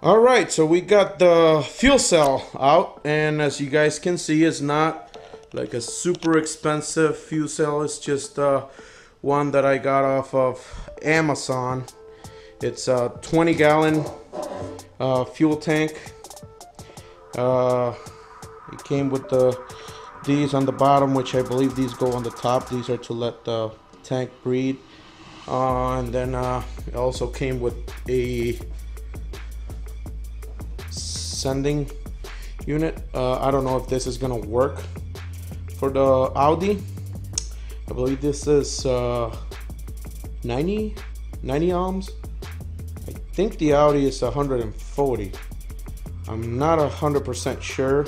All right, so we got the fuel cell out, and as you guys can see, it's not like a super expensive fuel cell. It's just one that I got off of Amazon. It's a 20-gallon fuel tank. It came with these on the bottom, which I believe these go on the top. These are to let the tank breathe. And then it also came with a sending unit. I don't know if this is gonna work for the Audi. I believe this is 90 ohms. I think the Audi is 140. I'm not 100% sure.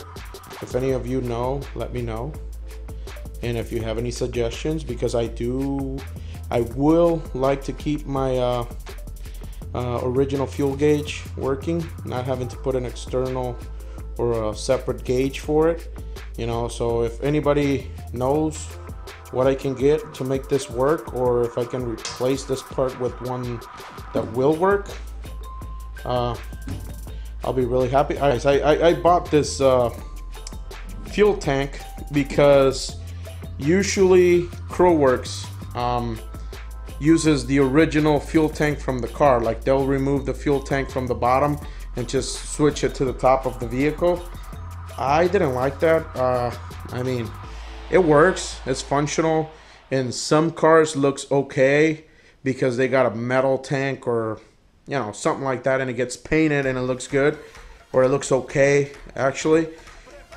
If any of you know, let me know. And if you have any suggestions, because I will like to keep my original fuel gauge working, not having to put an external or a separate gauge for it, you know. So if anybody knows what I can get to make this work, or if I can replace this part with one that will work, I'll be really happy. I bought this fuel tank because usually krowrx uses the original fuel tank from the car. Like, they'll remove the fuel tank from the bottom and just switch it to the top of the vehicle. I didn't like that. I mean, it works, it's functional. In some cars looks okay because they got a metal tank or, you know, something like that, and it gets painted and it looks good, or it looks okay actually.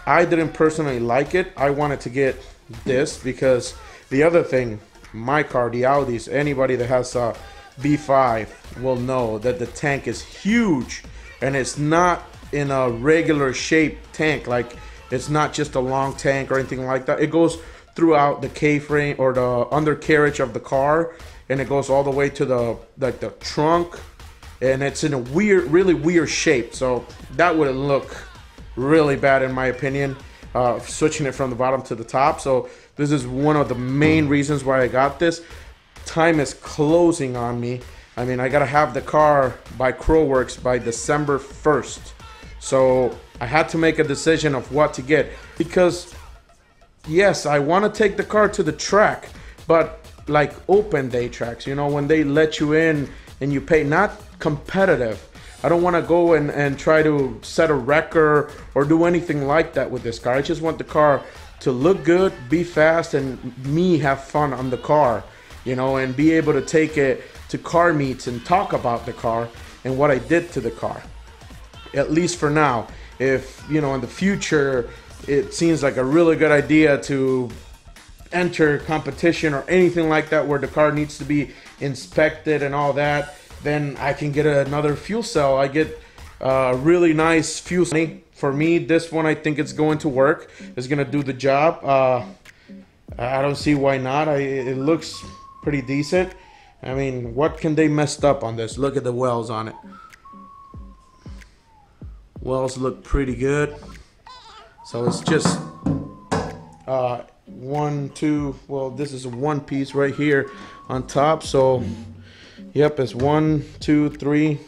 I didn't personally like it. I wanted to get this because the other thing, my car, the Audis, anybody that has a B5 will know that the tank is huge, and it's not in a regular shaped tank. Like, it's not just a long tank or anything like that. It goes throughout the K-frame or the undercarriage of the car, and it goes all the way to the the trunk, and it's in a really weird shape. So that would look really bad in my opinion, switching it from the bottom to the top. So this is one of the main reasons why I got this. Time is closing on me. I mean, I gotta have the car by krowrx by December 1st. So I had to make a decision of what to get, because yes, I want to take the car to the track, but like open day tracks, you know, when they let you in and you pay, not competitive. I don't want to go and try to set a record or do anything like that with this car. I just want the car to look good, be fast, and me have fun on the car, you know, and be able to take it to car meets and talk about the car and what I did to the car. At least for now. If, you know, in the future it seems like a really good idea to enter competition or anything like that where the car needs to be inspected and all that, then I can get another fuel cell. I get a really nice fuel cell. For me, this one, I think it's going to work. It's going to do the job. I don't see why not. It looks pretty decent. I mean, what can they messed up on this? Look at the wells on it. Wells look pretty good. So it's just one, two, well, this is one piece right here on top. So yep, it's 1, 2, 3.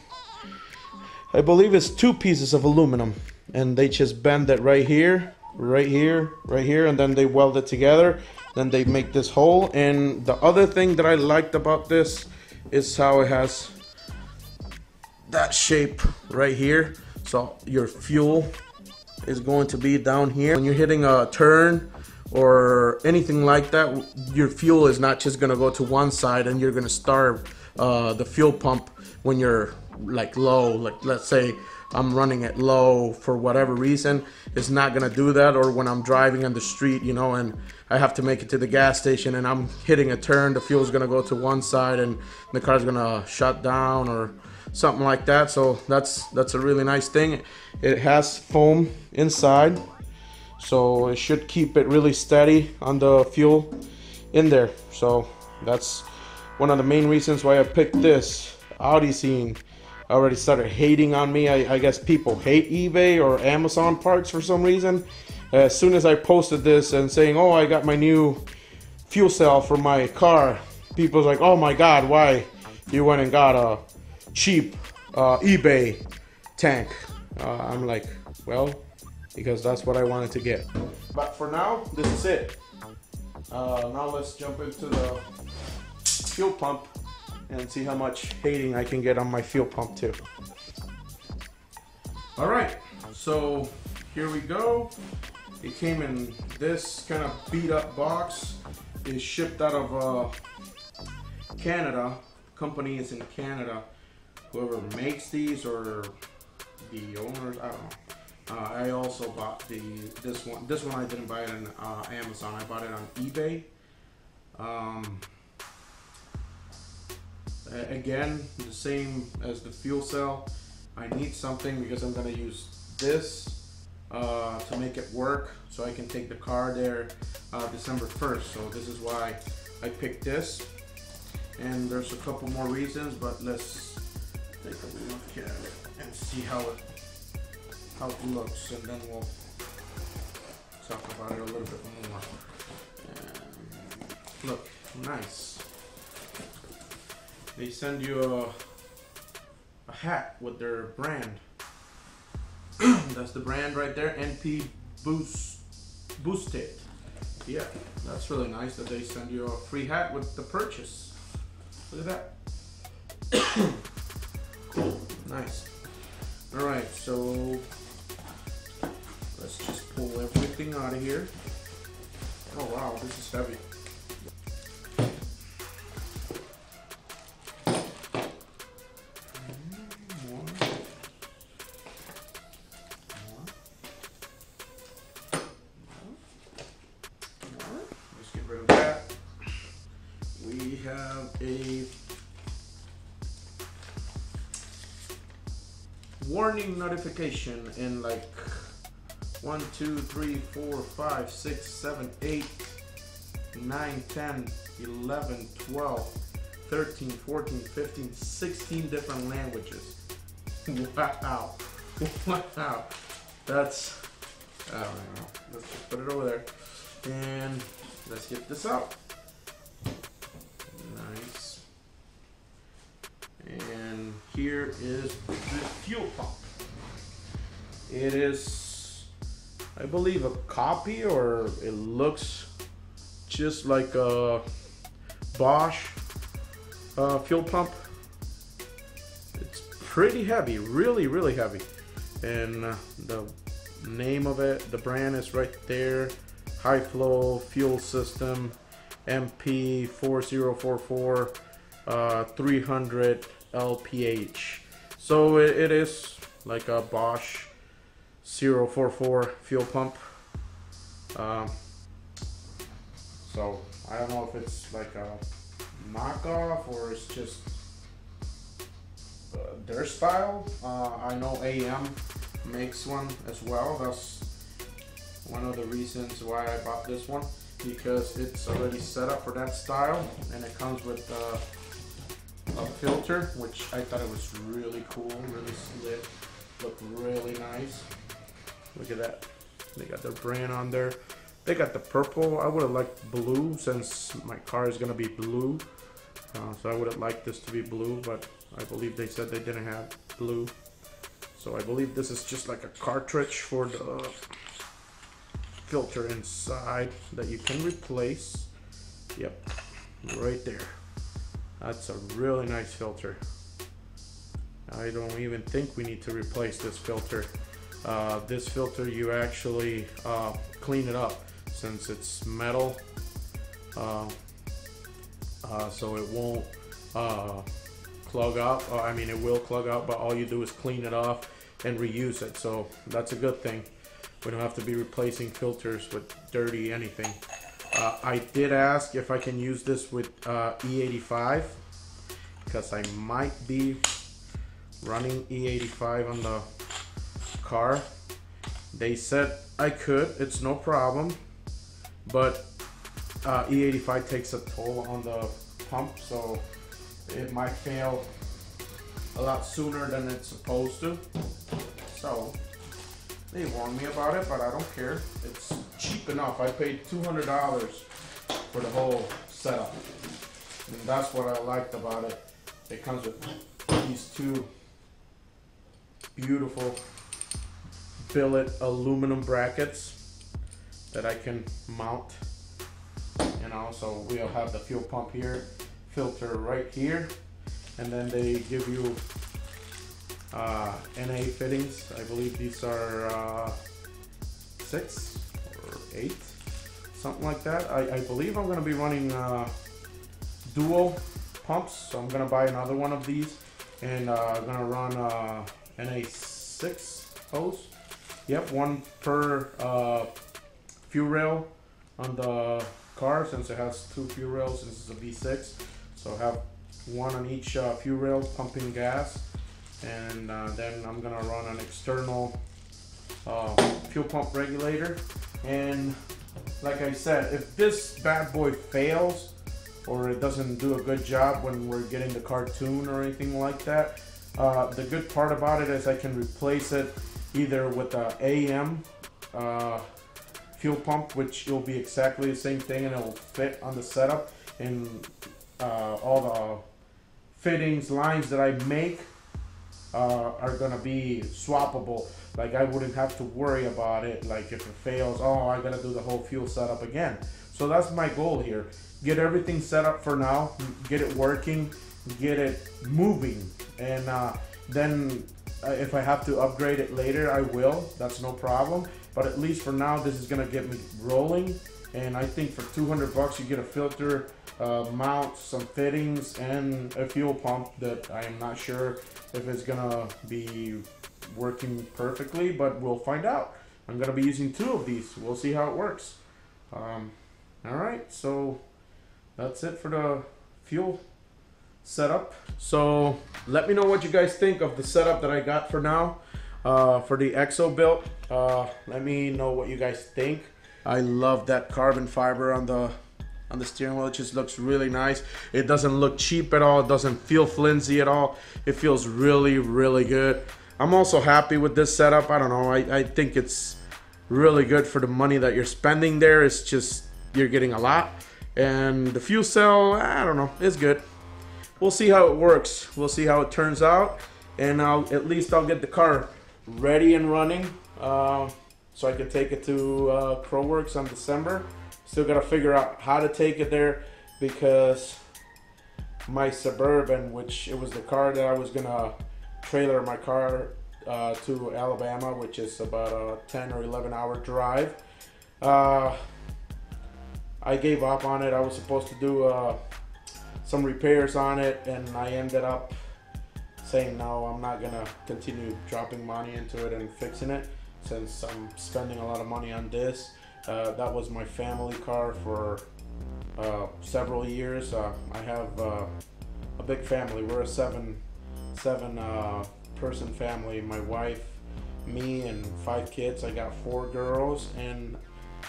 I believe it's 2 pieces of aluminum, and they just bend it right here, right here, right here, and then they weld it together. Then they make this hole. And the other thing that I liked about this is how it has that shape right here. So your fuel is going to be down here. When you're hitting a turn or anything like that, your fuel is not just gonna go to one side and you're gonna starve the fuel pump when you're like low. Like, let's say I'm running it low for whatever reason, it's not gonna do that. Or when I'm driving on the street, you know, and I have to make it to the gas station and I'm hitting a turn, the fuel is gonna go to one side and the car's gonna shut down or something like that. So that's a really nice thing. It has foam inside, so it should keep it really steady on the fuel in there. So that's one of the main reasons why I picked this. Audi scene already started hating on me. I guess people hate eBay or Amazon parts for some reason. As soon as I posted this and saying, oh, I got my new fuel cell for my car, people's like, oh my god, why you went and got a cheap eBay tank. I'm like, well, because that's what I wanted to get. But for now, this is it. Now let's jump into the fuel pump and see how much hating I can get on my fuel pump too. All right, so here we go. It came in this kind of beat up box. It's shipped out of Canada. Company is in Canada. Whoever makes these or the owners, I don't know. I also bought this one. This one I didn't buy it on Amazon. I bought it on eBay. Again, the same as the fuel cell. I need something because I'm gonna use this to make it work, so I can take the car there December 1st. So this is why I picked this. And there's a couple more reasons, but let's take a look at it and see how it looks, and then we'll talk about it a little bit more. And look, nice. They send you a hat with their brand. That's the brand right there, NP Boosted. Yeah, that's really nice that they send you a free hat with the purchase. Look at that. Cool, nice. All right, so let's just pull everything out of here. Oh wow, this is heavy. Let's get rid of that. We have a warning notification in like 1, 2, 3, 4, 5, 6, 7, 8, 9, 10, 11, 12, 13, 14, 15, 16 different languages. Wow. Wow. That's, I don't know. Let's just put it over there. And let's get this out. Nice. And here is the fuel pump. It is, I believe, a copy, or it looks just like a Bosch fuel pump. It's pretty heavy, really, really heavy. And the name of it, the brand is right there. High flow fuel system, MP4044, 300 LPH. So it is like a Bosch 044 fuel pump. So I don't know if it's like a knockoff or it's just their style. I know AM makes one as well. That's one of the reasons why I bought this one, because it's already set up for that style, and it comes with a filter, which I thought it was really cool, really slick, looked really nice. Look at that. They got their brand on there. They got the purple. I would have liked blue, since my car is gonna be blue. So I would have liked this to be blue, but I believe they said they didn't have blue. So I believe this is just like a cartridge for the filter inside that you can replace. Yep, right there. That's a really nice filter. I don't even think we need to replace this filter. This filter, you actually clean it up, since it's metal, so it won't clog up. I mean, it will clog up, but all you do is clean it off and reuse it. So that's a good thing. We don't have to be replacing filters with dirty anything. I did ask if I can use this with E85, because I might be running E85 on the car. They said I could, it's no problem, but E85 takes a toll on the pump, so it might fail a lot sooner than it's supposed to. So they warned me about it, but I don't care. It's cheap enough. I paid $200 for the whole setup, and that's what I liked about it. It comes with these two beautiful billet aluminum brackets that I can mount. And also we'll have the fuel pump here, filter right here, and then they give you NA fittings. I believe these are 6 or 8, something like that. I believe I'm going to be running dual pumps, so I'm going to buy another one of these, and I'm going to run NA6 hose. Yep, one per fuel rail on the car, since it has 2 fuel rails, since it's a V6. So I have one on each fuel rail pumping gas, and then I'm gonna run an external fuel pump regulator. And like I said, if this bad boy fails or it doesn't do a good job when we're getting the car tuned or anything like that, the good part about it is I can replace it either with a AM fuel pump, which will be exactly the same thing and it will fit on the setup, and all the fittings lines that I make are gonna be swappable. Like I wouldn't have to worry about it, like if it fails, oh, I gotta do the whole fuel setup again. So that's my goal here, get everything set up for now, get it working, get it moving, and then if I have to upgrade it later, I will. That's no problem. But at least for now, this is gonna get me rolling. And I think for 200 bucks, you get a filter, mount, some fittings, and a fuel pump that I am not sure if it's gonna be working perfectly, but we'll find out. I'm gonna be using 2 of these. We'll see how it works. All right, so that's it for the fuel setup. So let me know what you guys think of the setup that I got for now, for the EXO build. Let me know what you guys think. I love that carbon fiber on the steering wheel. It just looks really nice. It doesn't look cheap at all. It doesn't feel flimsy at all. It feels really, really good. I'm also happy with this setup. I don't know, I think it's really good for the money that you're spending there. It's just, you're getting a lot. And the fuel cell, I don't know, it's good. We'll see how it works. We'll see how it turns out. And at least I'll get the car ready and running, so I can take it to krowrx on December. Still gotta figure out how to take it there, because my Suburban, which it was the car that I was gonna trailer my car to Alabama, which is about a 10 or 11 hour drive, I gave up on it. I was supposed to do some repairs on it, and I ended up saying no, I'm not gonna continue dropping money into it and fixing it, since I'm spending a lot of money on this. That was my family car for several years. I have a big family. We're a seven person family. My wife, me, and 5 kids. I got 4 girls and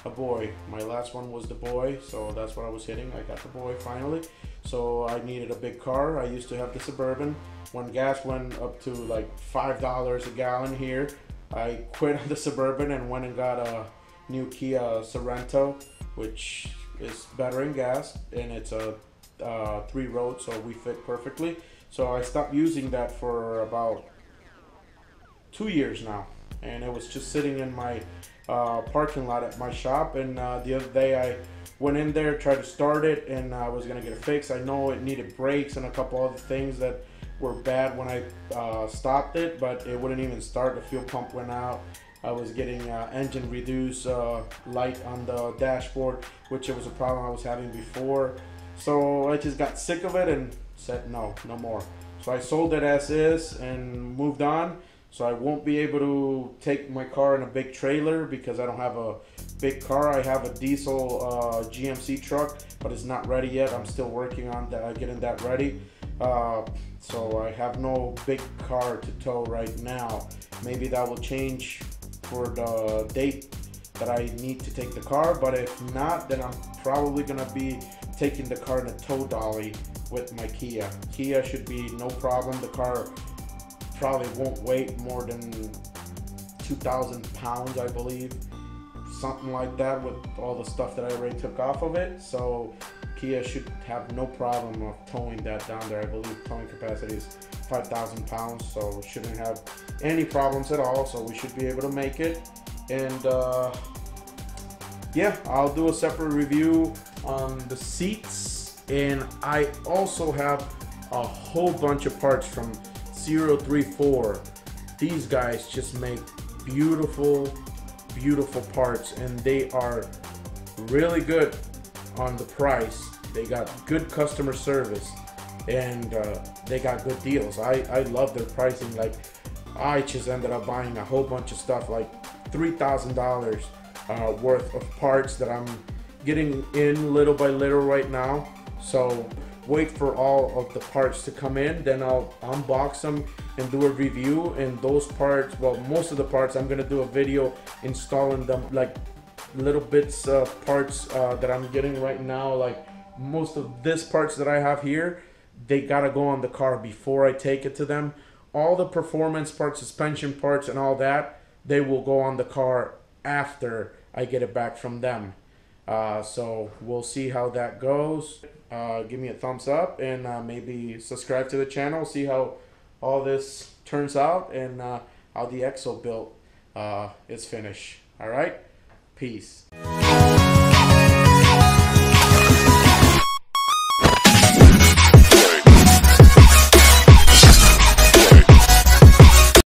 a boy. My last one was the boy, so that's what I was hitting. I got the boy finally. So I needed a big car. I used to have the Suburban. When gas went up to like $5 a gallon here, I quit on the Suburban and went and got a new Kia Sorento, which is better in gas, and it's a 3-road, so we fit perfectly. So I stopped using that for about 2 years now, and it was just sitting in my parking lot at my shop. And the other day I went in there, tried to start it, and I was gonna get it fixed. I know it needed brakes and a couple other things that were bad when I stopped it, but it wouldn't even start. The fuel pump went out. I was getting engine reduce light on the dashboard, which it was a problem I was having before. So I just got sick of it and said no more. So I sold it as is and moved on. So I won't be able to take my car in a big trailer because I don't have a big car. I have a diesel GMC truck, but it's not ready yet. I'm still working on that, getting that ready. So I have no big car to tow right now. Maybe that will change for the date that I need to take the car, but if not, then I'm probably gonna be taking the car in a tow dolly with my Kia. Kia should be no problem. The car probably won't weigh more than 2,000 pounds, I believe, something like that, with all the stuff that I already took off of it. So Kia should have no problem of towing that down there. I believe towing capacity is 5,000 pounds, so shouldn't have any problems at all. So we should be able to make it. And yeah, I'll do a separate review on the seats. And I also have a whole bunch of parts from 034. These guys just make beautiful, beautiful parts, and they are really good on the price. They got good customer service, and they got good deals. I love their pricing. Like, I just ended up buying a whole bunch of stuff, like $3,000 worth of parts that I'm getting in little by little right now. So wait for all of the parts to come in, then I'll unbox them and do a review. And those parts, well, most of the parts, I'm gonna do a video installing them, like little bits of parts that I'm getting right now. Like most of this parts that I have here, they gotta go on the car before I take it to them. All the performance parts, suspension parts and all that, they will go on the car after I get it back from them. So we'll see how that goes. Give me a thumbs up, and maybe subscribe to the channel, see how all this turns out, and how the EXO build is finished. All right, peace.